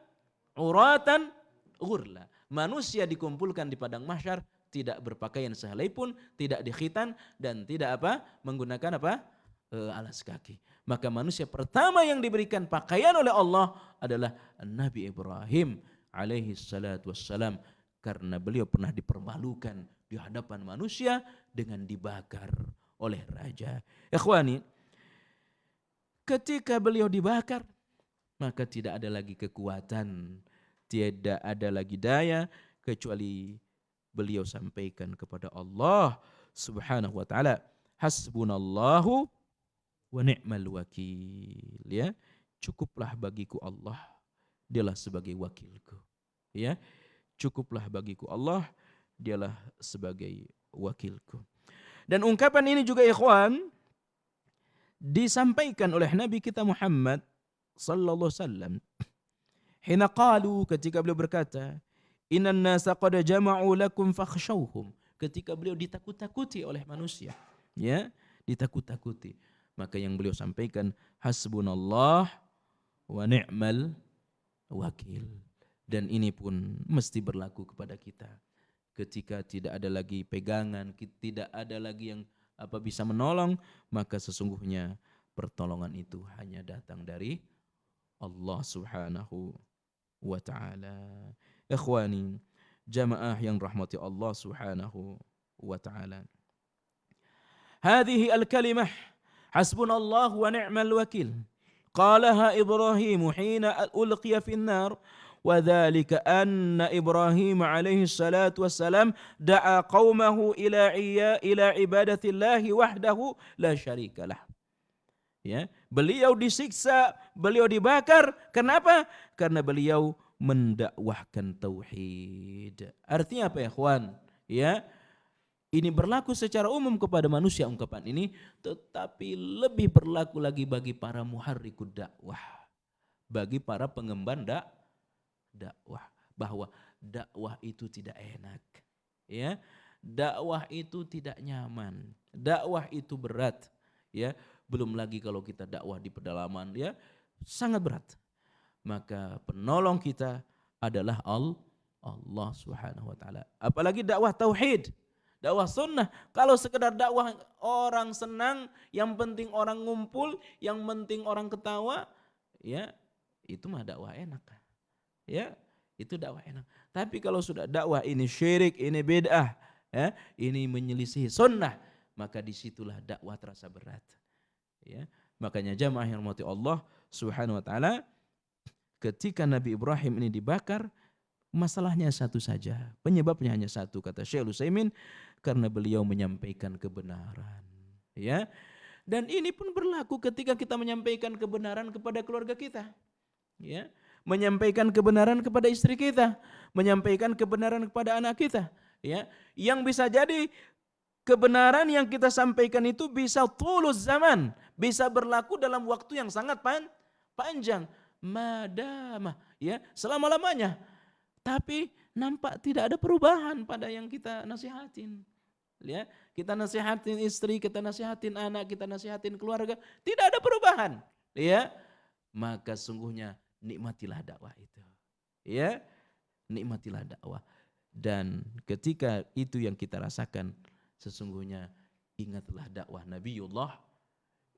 uratan ghurla. Manusia dikumpulkan di padang mahsyar tidak berpakaian sehelai pun, tidak dikhitan dan tidak menggunakan alas kaki. Maka manusia pertama yang diberikan pakaian oleh Allah adalah Nabi Ibrahim alaihi salatu wassalam, karena beliau pernah dipermalukan di hadapan manusia dengan dibakar oleh raja. Ikhwani, ketika beliau dibakar, maka tidak ada lagi kekuatan, tidak ada lagi daya, kecuali beliau sampaikan kepada Allah subhanahu wa ta'ala, hasbunallahu wa ni'mal wakil. Ya, cukuplah bagiku Allah, dialah sebagai wakilku. Ya, cukuplah bagiku Allah, dialah sebagai wakilku. Dan ungkapan ini juga ikhwan disampaikan oleh Nabi kita Muhammad sallallahu alaihi wasallam. Hina qalu, ketika beliau berkata, innan nasa qad jama'u lakum fakhshawhum, ketika beliau ditakut-takuti oleh manusia, ya, ditakut-takuti. Maka yang beliau sampaikan, hasbunallah wa ni'mal wakil. Dan ini pun mesti berlaku kepada kita. Ketika tidak ada lagi pegangan, tidak ada lagi yang bisa menolong, maka sesungguhnya pertolongan itu hanya datang dari Allah subhanahu wa ta'ala. Ikhwani, jamaah yang rahmati Allah subhanahu wa ta'ala. Hadhihi al-kalimah hasbunallah wa ni'mal wakil qalaha Ibrahim hina ulqiya fi an-nar, wa dhalika anna Ibrahim alaihi salatu wassalam da'a qaumahu ila ibadatillahi wahdahu la syarika lah. Ya, beliau disiksa, beliau dibakar. Kenapa? Karena beliau mendakwahkan tauhid. Artinya apa ya, ikhwan? Ya, ini berlaku secara umum kepada manusia ungkapan ini, tetapi lebih berlaku lagi bagi para muharrikud dakwah, bagi para pengemban dakwah, bahwa dakwah itu tidak enak. Ya, dakwah itu tidak nyaman, dakwah itu berat. Ya, belum lagi kalau kita dakwah di pedalaman, ya sangat berat. Maka penolong kita adalah Allah subhanahu wa ta'ala. Apalagi dakwah tauhid, dakwah sunnah. Kalau sekedar dakwah orang senang, yang penting orang ngumpul, yang penting orang ketawa, ya itu mah dakwah enak. Ya, itu dakwah enak. Tapi kalau sudah dakwah ini syirik, ini bid'ah, ya, ini menyelisih sunnah, maka disitulah dakwah terasa berat. Ya, makanya jamaah yang rahmati Allah subhanahu wa ta'ala, ketika Nabi Ibrahim ini dibakar, masalahnya satu saja, penyebabnya hanya satu, kata Syekh Utsaimin, karena beliau menyampaikan kebenaran. Ya, dan ini pun berlaku ketika kita menyampaikan kebenaran kepada keluarga kita. Ya, menyampaikan kebenaran kepada istri kita, menyampaikan kebenaran kepada anak kita. Ya, yang bisa jadi kebenaran yang kita sampaikan itu bisa tulus zaman, bisa berlaku dalam waktu yang sangat panjang, madamah, ya, selama-lamanya. Tapi nampak tidak ada perubahan pada yang kita nasihatin. Ya, kita nasihatin istri, kita nasihatin anak, kita nasihatin keluarga, tidak ada perubahan. Ya, maka sungguhnya nikmatilah dakwah itu. Ya, nikmatilah dakwah. Dan ketika itu yang kita rasakan, sesungguhnya ingatlah dakwah Nabiullah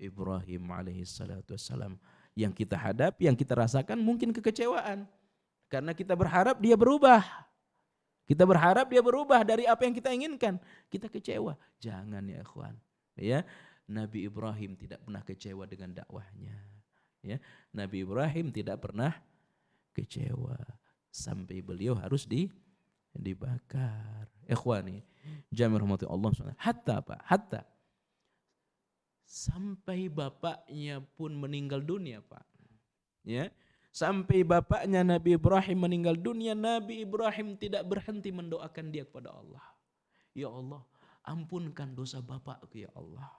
Ibrahim alaihi salatu wassalam. Yang kita hadapi, yang kita rasakan mungkin kekecewaan. Karena kita berharap dia berubah. Kita berharap dia berubah dari apa yang kita inginkan. Kita kecewa. Jangan ya ikhwan. Ya, Nabi Ibrahim tidak pernah kecewa dengan dakwahnya. Ya, Nabi Ibrahim tidak pernah kecewa sampai beliau harus dibakar. Ikhwani, jami'ah rahmati Allah SWT. Hatta apa? Hatta sampai bapaknya pun meninggal dunia, Pak. Ya, sampai bapaknya Nabi Ibrahim meninggal dunia, Nabi Ibrahim tidak berhenti mendoakan dia kepada Allah. Ya Allah, ampunkan dosa bapakku ya Allah.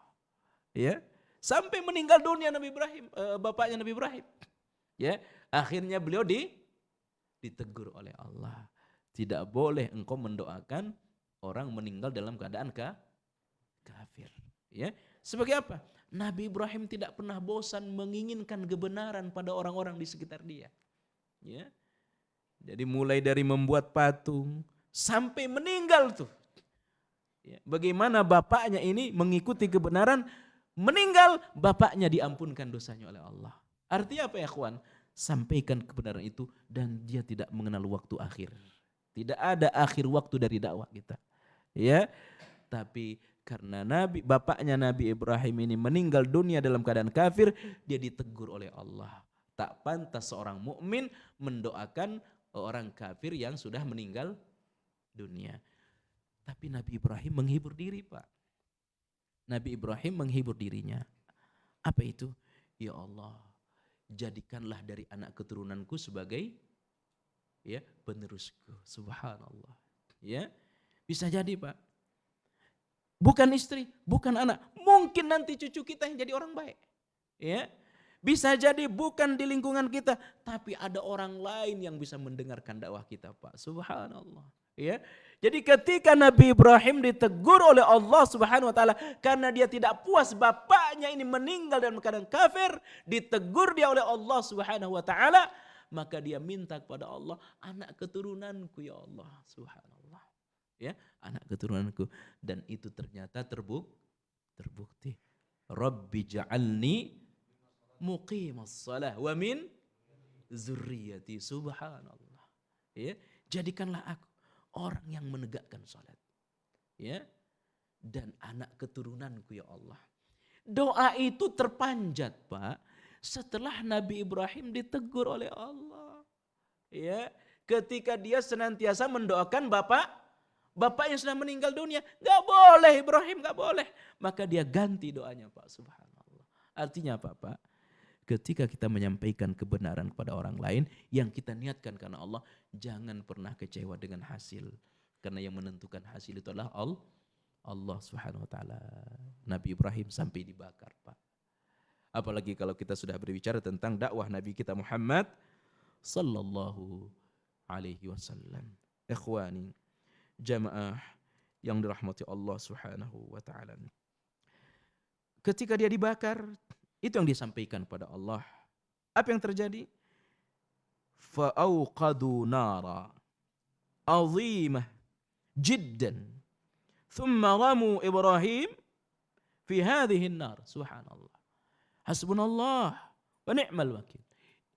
Ya, sampai meninggal dunia Nabi Ibrahim, bapaknya Nabi Ibrahim. Ya, akhirnya beliau ditegur oleh Allah. Tidak boleh engkau mendoakan orang meninggal dalam keadaan kafir. Ya, sebagai apa? Nabi Ibrahim tidak pernah bosan menginginkan kebenaran pada orang-orang di sekitar dia. Ya. Jadi mulai dari membuat patung sampai meninggal tuh. Ya. Bagaimana bapaknya ini mengikuti kebenaran, meninggal bapaknya diampunkan dosanya oleh Allah. Artinya apa ya kawan? Sampaikan kebenaran itu dan dia tidak mengenal waktu akhir. Tidak ada akhir waktu dari dakwah kita. Ya. Tapi karena bapaknya Nabi Ibrahim ini meninggal dunia dalam keadaan kafir, dia ditegur oleh Allah. Tak pantas seorang mukmin mendoakan orang kafir yang sudah meninggal dunia. Tapi Nabi Ibrahim menghibur diri, Pak. Nabi Ibrahim menghibur dirinya. Apa itu? Ya Allah, jadikanlah dari anak keturunanku sebagai penerusku. Subhanallah. Ya. Bisa jadi, Pak. Bukan istri, bukan anak. Mungkin nanti cucu kita yang jadi orang baik. Ya. Bisa jadi bukan di lingkungan kita, tapi ada orang lain yang bisa mendengarkan dakwah kita, Pak. Subhanallah. Ya. Jadi ketika Nabi Ibrahim ditegur oleh Allah Subhanahu wa taala karena dia tidak puas bapaknya ini meninggal dalam keadaan kafir, ditegur dia oleh Allah Subhanahu wa taala, maka dia minta kepada Allah, anak keturunanku ya Allah. Subhanallah. Ya, anak keturunanku, dan itu ternyata terbukti. Rabbi ja'alni muqimas shalah wa min zurriyati. Subhanallah. Ya, jadikanlah aku orang yang menegakkan salat. Ya, dan anak keturunanku ya Allah. Doa itu terpanjat, Pak, setelah Nabi Ibrahim ditegur oleh Allah. Ya, ketika dia senantiasa mendoakan bapak yang sudah meninggal dunia. Gak boleh Ibrahim, gak boleh. Maka dia ganti doanya, Pak. Subhanallah. Artinya apa, Pak? Ketika kita menyampaikan kebenaran kepada orang lain yang kita niatkan karena Allah, jangan pernah kecewa dengan hasil. Karena yang menentukan hasil itu adalah Allah Subhanahu wa taala. Nabi Ibrahim sampai dibakar, Pak. Apalagi kalau kita sudah berbicara tentang dakwah Nabi kita Muhammad sallallahu alaihi wasallam. Ikhwani, jamaah yang dirahmati Allah Subhanahu wa taala. Ketika dia dibakar, itu yang disampaikan pada Allah. Apa yang terjadi? Fa'auqadu nara azimah jiddan. Thumma ramu Ibrahim fi hadhihi an-nar. Subhanallah. Hasbunallah wa ni'mal wakil.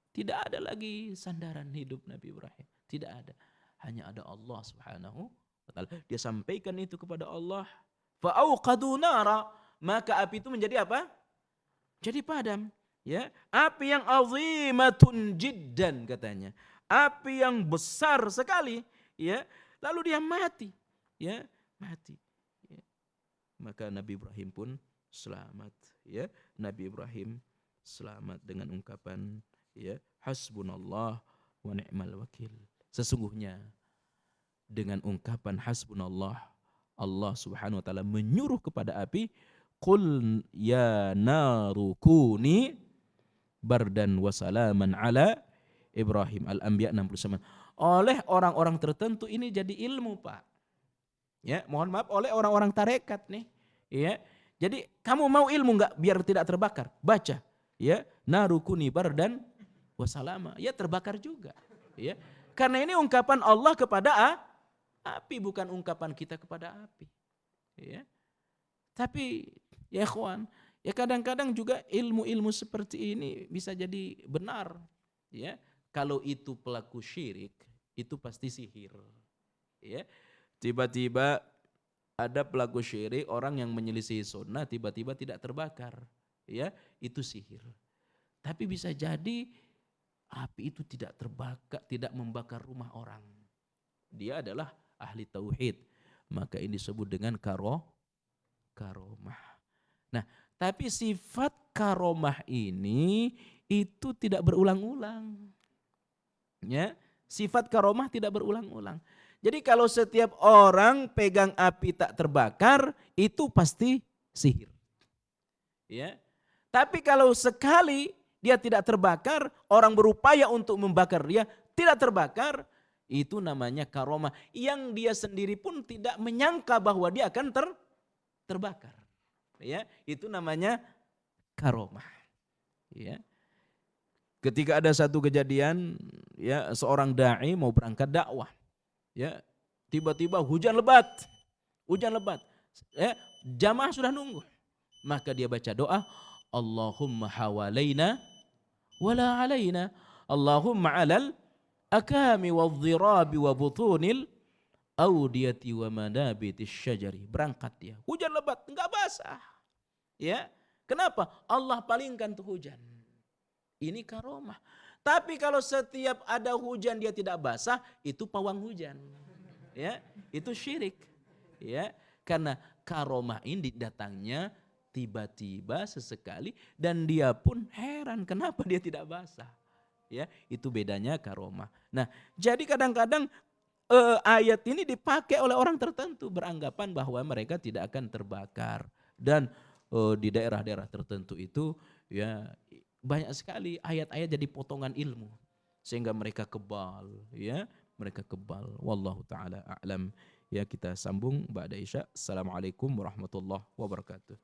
Tidak ada lagi sandaran hidup Nabi Ibrahim. Tidak ada. Hanya ada Allah Subhanahu wa ta'ala. Dia sampaikan itu kepada Allah. Fa'auqadu nara. Maka api itu menjadi apa? Jadi padam. Ya, api yang azimatun jiddan katanya. Api yang besar sekali. Ya, lalu dia mati. Ya, mati. Ya. Maka Nabi Ibrahim pun selamat. Ya, Nabi Ibrahim selamat dengan ungkapan ya, hasbunallah wa ni'mal wakil. Sesungguhnya dengan ungkapan hasbunallah, Allah Subhanahu wa taala menyuruh kepada api, qul ya naru kuni bardan wa salaman ala Ibrahim. Al-Anbiya 69. Oleh orang-orang tertentu ini jadi ilmu, Pak. Ya, mohon maaf, oleh orang-orang tarekat nih. Ya. Jadi kamu mau ilmu enggak biar tidak terbakar? Baca. Ya, naru kuni bardan wa salama. Ya, terbakar juga. Ya. Karena ini ungkapan Allah kepada api, bukan ungkapan kita kepada api. Ya. Tapi ya ikhwan, ya kadang-kadang juga ilmu-ilmu seperti ini bisa jadi benar. Ya, kalau itu pelaku syirik, itu pasti sihir. Ya, tiba-tiba ada pelaku syirik, orang yang menyelisih sunnah tiba-tiba tidak terbakar. Ya, itu sihir. Tapi bisa jadi api itu tidak terbakar, tidak membakar rumah orang. Dia adalah ahli tauhid. Maka ini disebut dengan karomah. Nah, tapi sifat karomah ini itu tidak berulang-ulang. Ya, sifat karomah tidak berulang-ulang. Jadi kalau setiap orang pegang api tak terbakar, itu pasti sihir. Ya. Tapi kalau sekali dia tidak terbakar, orang berupaya untuk membakar dia tidak terbakar, itu namanya karomah. Yang dia sendiri pun tidak menyangka bahwa dia akan terbakar. Ya, itu namanya karomah. Ya. Ketika ada satu kejadian, ya seorang dai mau berangkat dakwah, ya tiba-tiba hujan lebat, ya jamaah sudah nunggu, maka dia baca doa, Allahumma hawalaina wala alaina, Allahumma alal akami wadh-dhirabi wa butunil audiyati wa manabitis syajari. Berangkat dia, hujan lebat, enggak basah. Ya, kenapa? Allah palingkan tuh hujan. Ini karomah. Tapi kalau setiap ada hujan dia tidak basah, itu pawang hujan. Ya, itu syirik. Ya, karena karomah ini datangnya tiba-tiba sesekali dan dia pun heran kenapa dia tidak basah. Ya, itu bedanya karomah. Nah, jadi kadang-kadang ayat ini dipakai oleh orang tertentu beranggapan bahwa mereka tidak akan terbakar, dan di daerah-daerah tertentu itu ya banyak sekali ayat-ayat jadi potongan ilmu sehingga mereka kebal, ya mereka kebal. Wallahu taala a'lam. Ya, kita sambung ba'da isya. Assalamualaikum warahmatullahi wabarakatuh.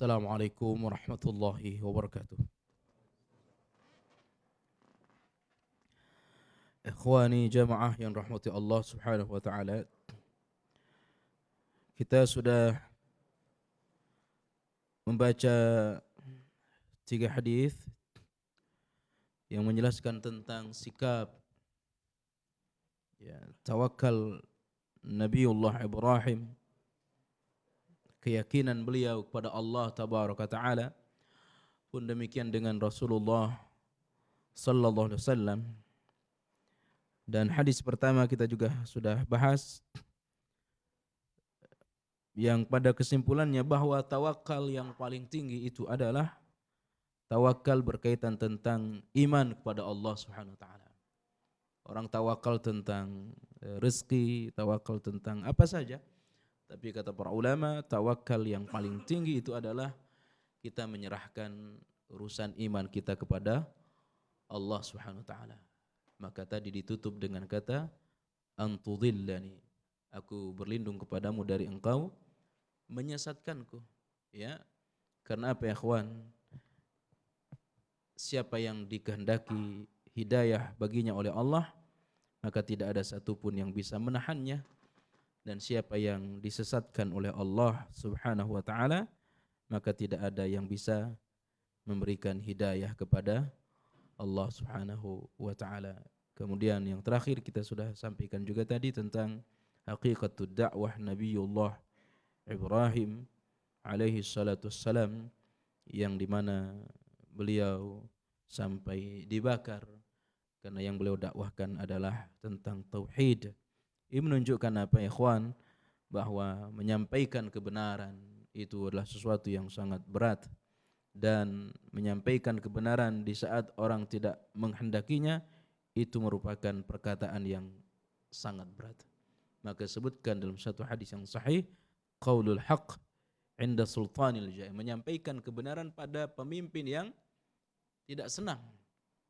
Assalamualaikum warahmatullahi wabarakatuh. Ikhwani jamaah yang rahmati Allah Subhanahu wa taala. Kita sudah membaca 3 hadis yang menjelaskan tentang sikap tawakal Nabiullah Ibrahim, keyakinan beliau kepada Allah tabaraka taala. Pun demikian dengan Rasulullah sallallahu alaihi wasallam. Dan hadis pertama kita juga sudah bahas, yang pada kesimpulannya bahwa tawakal yang paling tinggi itu adalah tawakal berkaitan tentang iman kepada Allah Subhanahu wa taala. Orang tawakal tentang rezeki, tawakal tentang apa saja. Tapi kata para ulama, tawakal yang paling tinggi itu adalah kita menyerahkan urusan iman kita kepada Allah Subhanahu wa taala. Maka tadi ditutup dengan kata antudhillani, aku berlindung kepadamu dari engkau menyesatkanku. Ya. Karena apa ya kawan? Siapa yang dikehendaki hidayah baginya oleh Allah, maka tidak ada satupun yang bisa menahannya. Dan siapa yang disesatkan oleh Allah Subhanahu wa taala, maka tidak ada yang bisa memberikan hidayah kepada Allah Subhanahu wa taala. Kemudian yang terakhir kita sudah sampaikan juga tadi tentang haqiqatud dakwah Nabiullah Ibrahim alaihi salatu wassalam, yang dimana beliau sampai dibakar karena yang beliau dakwahkan adalah tentang tauhid. Ini menunjukkan apa ya ikhwan, bahwa menyampaikan kebenaran itu adalah sesuatu yang sangat berat, dan menyampaikan kebenaran di saat orang tidak menghendakinya itu merupakan perkataan yang sangat berat. Maka sebutkan dalam satu hadis yang sahih, qaulul haq inda sultanil jahil, menyampaikan kebenaran pada pemimpin yang tidak senang,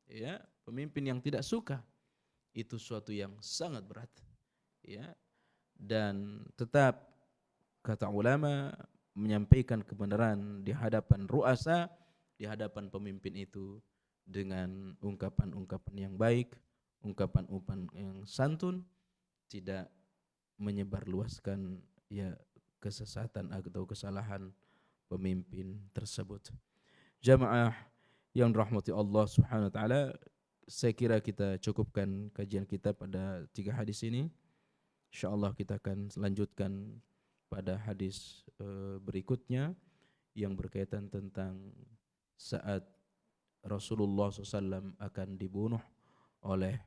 ya, pemimpin yang tidak suka, itu suatu yang sangat berat. Ya, dan tetap kata ulama, menyampaikan kebenaran di hadapan ru'asa, di hadapan pemimpin itu dengan ungkapan-ungkapan yang baik, ungkapan-ungkapan yang santun, tidak menyebarluaskan ya kesesatan atau kesalahan pemimpin tersebut. Jamaah yang dirahmati Allah Subhanahu wa taala, saya kira kita cukupkan kajian kita pada 3 hadis ini. InsyaAllah kita akan lanjutkan pada hadis berikutnya yang berkaitan tentang saat Rasulullah SAW akan dibunuh oleh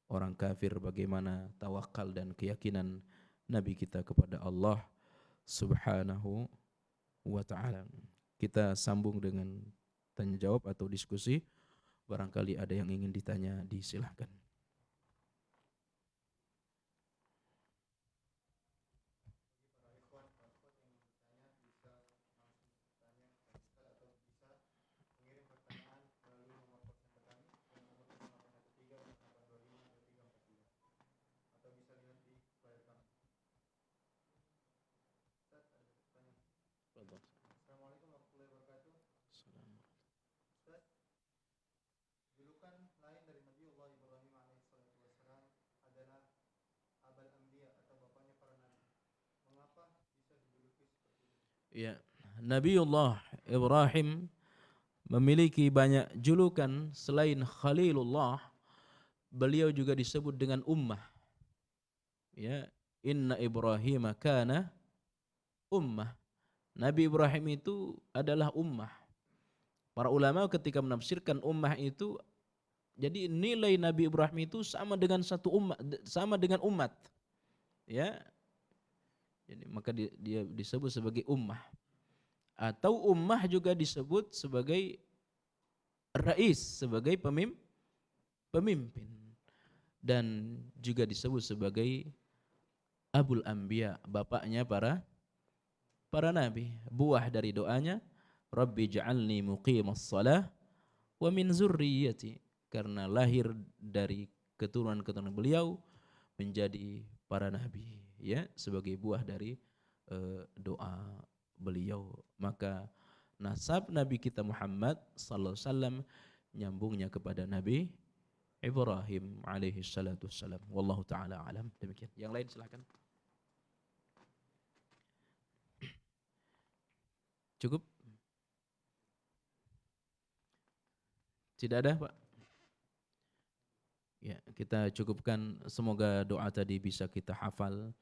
orang kafir, bagaimana tawakal dan keyakinan Nabi kita kepada Allah Subhanahu wa ta'ala. Kita sambung dengan tanya jawab atau diskusi. Barangkali ada yang ingin ditanya, disilahkan. Assalamualaikum warahmatullahi wabarakatuh. Ustaz, julukan lain dari Nabiullah Ibrahim alaihissalatu wassalam adalah Abul Anbiya atau bapaknya para nabi. Mengapa bisa dijuluki seperti itu? Ya, Nabiullah Ibrahim memiliki banyak julukan selain Khalilullah. Beliau juga disebut dengan ummah. Ya, inna Ibrahim kana ummah. Nabi Ibrahim itu adalah ummah. Para ulama ketika menafsirkan ummah itu, jadi nilai Nabi Ibrahim itu sama dengan satu umat, sama dengan umat. Ya. Jadi maka dia disebut sebagai ummah. Atau ummah juga disebut sebagai rais, sebagai pemimpin. Dan juga disebut sebagai Abul Anbiya, bapaknya para nabi. Buah dari doanya, Rabbi ja'alni muqimas salah wa min zurriyyati, karena lahir dari keturunan-keturunan beliau menjadi para nabi, ya, sebagai buah dari doa beliau. Maka nasab Nabi kita Muhammad sallallahu alaihi wasallam nyambungnya kepada Nabi Ibrahim alaihi salatu wassalam. Wallahu taala alam. Demikian. Yang lain silakan. Cukup? Tidak ada, Pak? Ya, kita cukupkan, semoga doa tadi bisa kita hafal.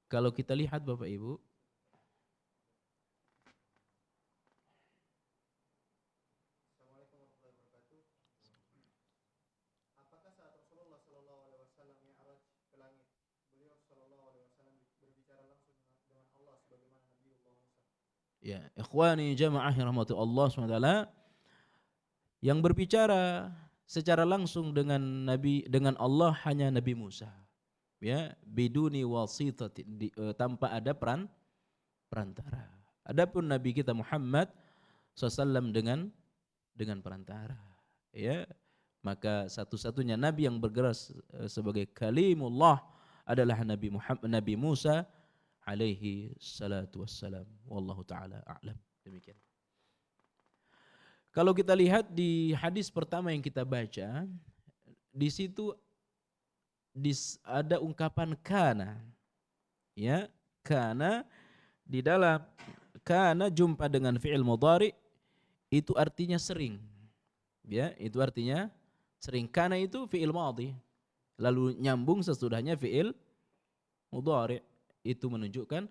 Kalau kita lihat Bapak Ibu, Assalamualaikum warahmatullahi wabarakatuh. Apakah saat Rasulullah sallallahu alaihi wasallam mi'raj ke langit, beliau sallallahu alaihi wasallam berbicara langsung dengan Allah sebagaimana Nabiullah Musa? ya, ikhwani jamaah rahmatu Allah SWT, yang berbicara secara langsung dengan Allah hanya Nabi Musa. Ya, biduni wasitati, tanpa ada perantara. Adapun Nabi kita Muhammad SAW dengan perantara. Ya, maka satu-satunya Nabi yang bergerak sebagai kalimullah adalah Nabi Musa alaihi salatu wassalam. Wallahu ta'ala a'lam. Demikian. Kalau kita lihat di hadis pertama yang kita baca, di situ ada ungkapan kana. Ya, kana di dalam kana jumpa dengan fi'il mudhari itu artinya sering. Ya, itu artinya sering. Kana itu fi'il madhi. Lalu nyambung sesudahnya fi'il mudhari. Itu menunjukkan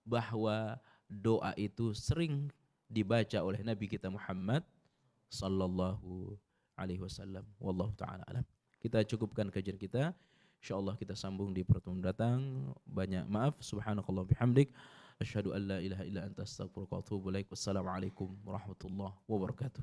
bahwa doa itu sering dibaca oleh Nabi kita Muhammad sallallahu alaihi wasallam. Wallahu taala alam. Kita cukupkan kajian kita. Insyaallah kita sambung di pertemuan datang. Banyak maaf. Subhanakallah bihamdik. Asyhadu an la ilaha illa anta astaghfiruka wa atubu ilaik. Wassalamualaikum warahmatullahi wabarakatuh.